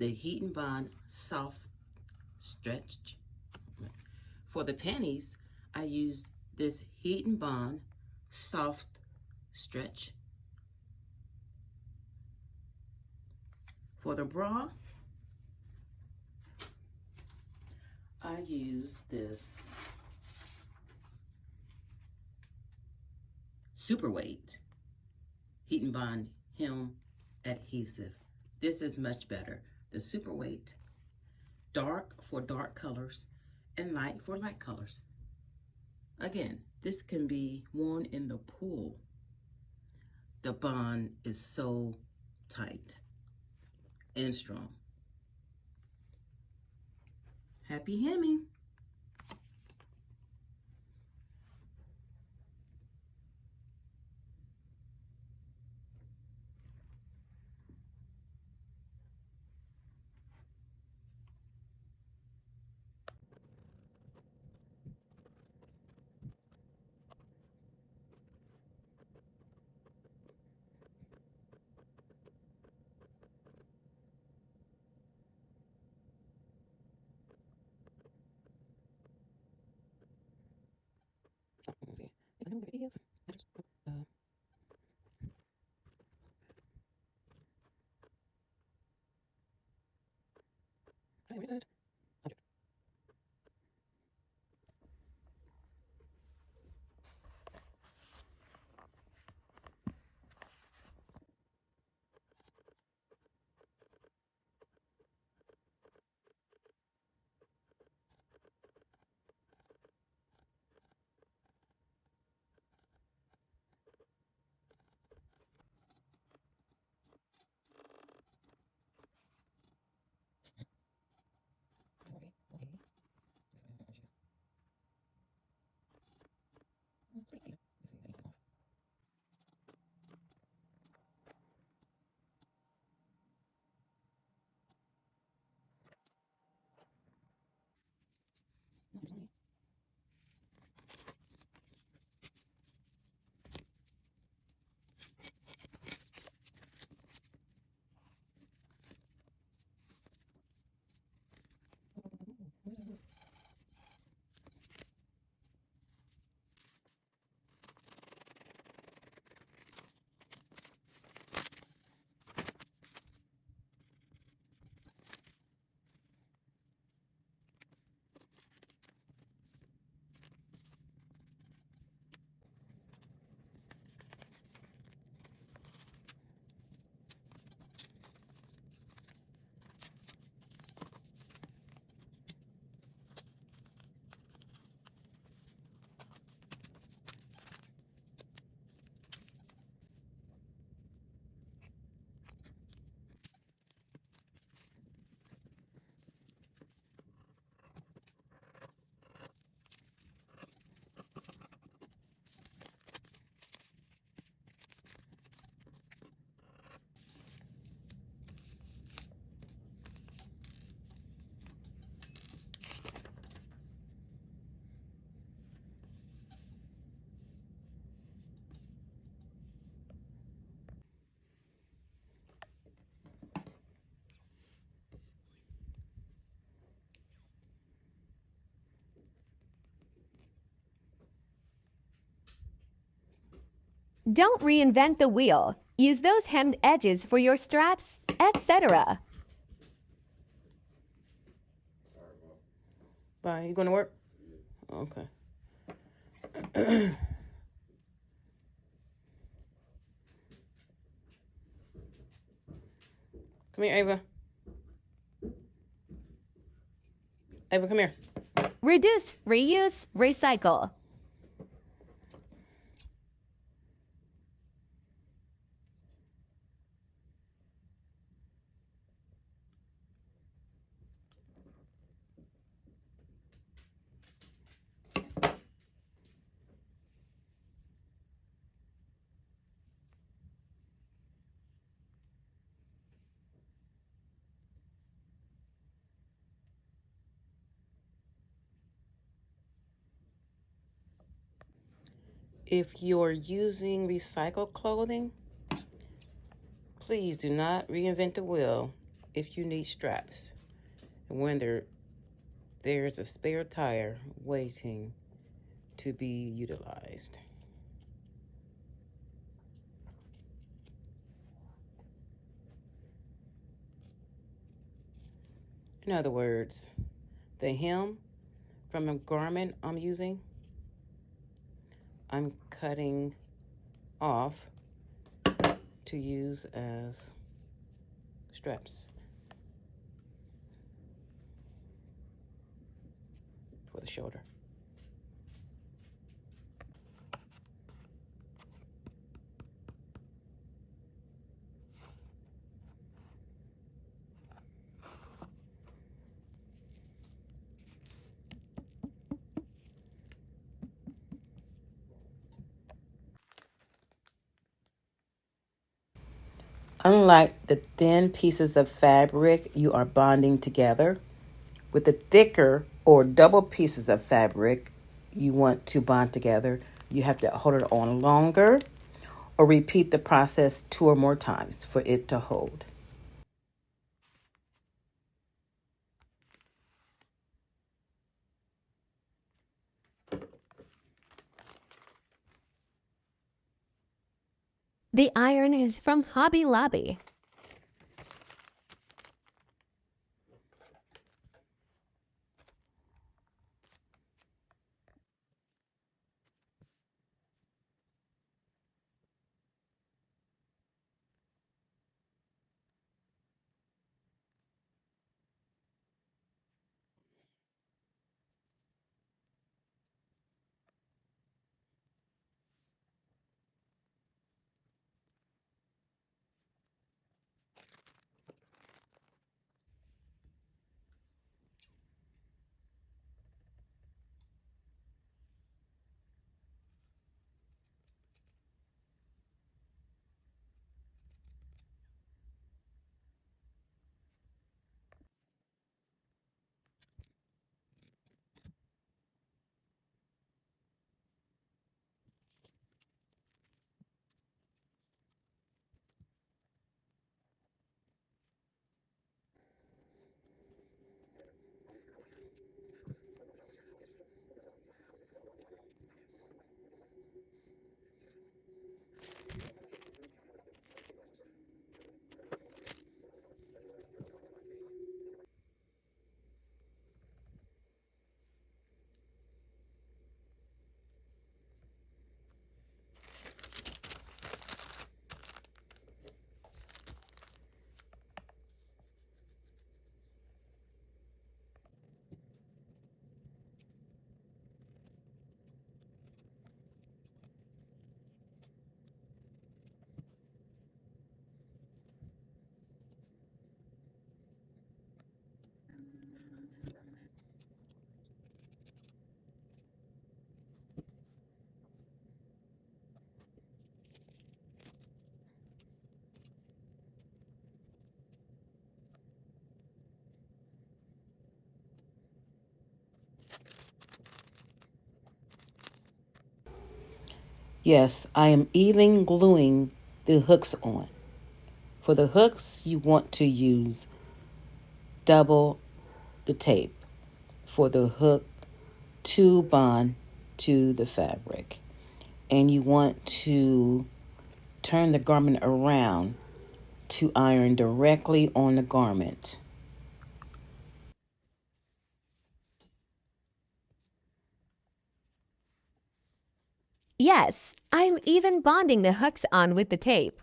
the Heat and Bond Soft Stretch. For the panties, I used this Heat and Bond Soft Stretch. For the bra, I use this Super Weight Heat and Bond Hem Adhesive. This is much better. The Super Weight, dark for dark colors and light for light colors. Again, this can be worn in the pool. The bond is so tight and strong. Happy hemming. So, let me see. If I know where it is, I just put, I realized. Don't reinvent the wheel. Use those hemmed edges for your straps, etc. Bye. You going to work? Okay. Come here, Ava. Ava, come here. Reduce, reuse, recycle. If you're using recycled clothing, please do not reinvent the wheel. if you need straps when there's a spare tire waiting to be utilized. In other words, the hem from a garment I'm using, I'm cutting off to use as straps for the shoulder. Unlike the thin pieces of fabric you are bonding together, with the thicker or double pieces of fabric you want to bond together, you have to hold it on longer or repeat the process 2 or more times for it to hold. The iron is from Hobby Lobby. Yes, I am even gluing the hooks on. For the hooks, you want to use double the tape for the hook to bond to the fabric. And you want to turn the garment around to iron directly on the garment. Yes, I'm even bonding the hooks on with the tape.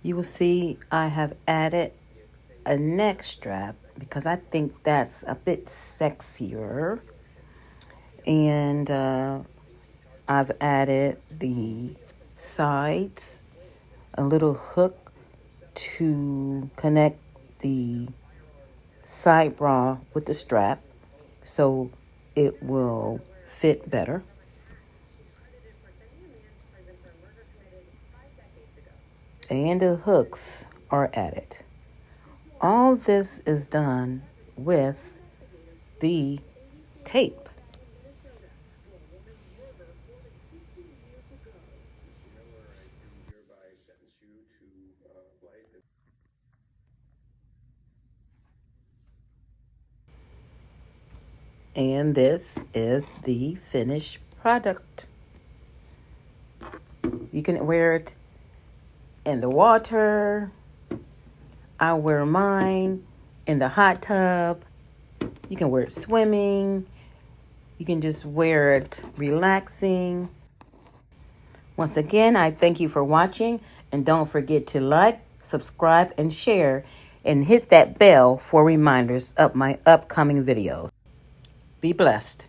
You will see I have added a neck strap because I think that's a bit sexier. And I've added the sides, a little hook to connect the side bra with the strap so it will fit better. And the hooks are added. All this is done with the tape. And this is the finished product. You can wear it in the water. I wear mine in the hot tub. You can wear it swimming. You can just wear it relaxing. Once again, I thank you for watching, and don't forget to like, subscribe, and share, and hit that bell for reminders of my upcoming videos. Be blessed.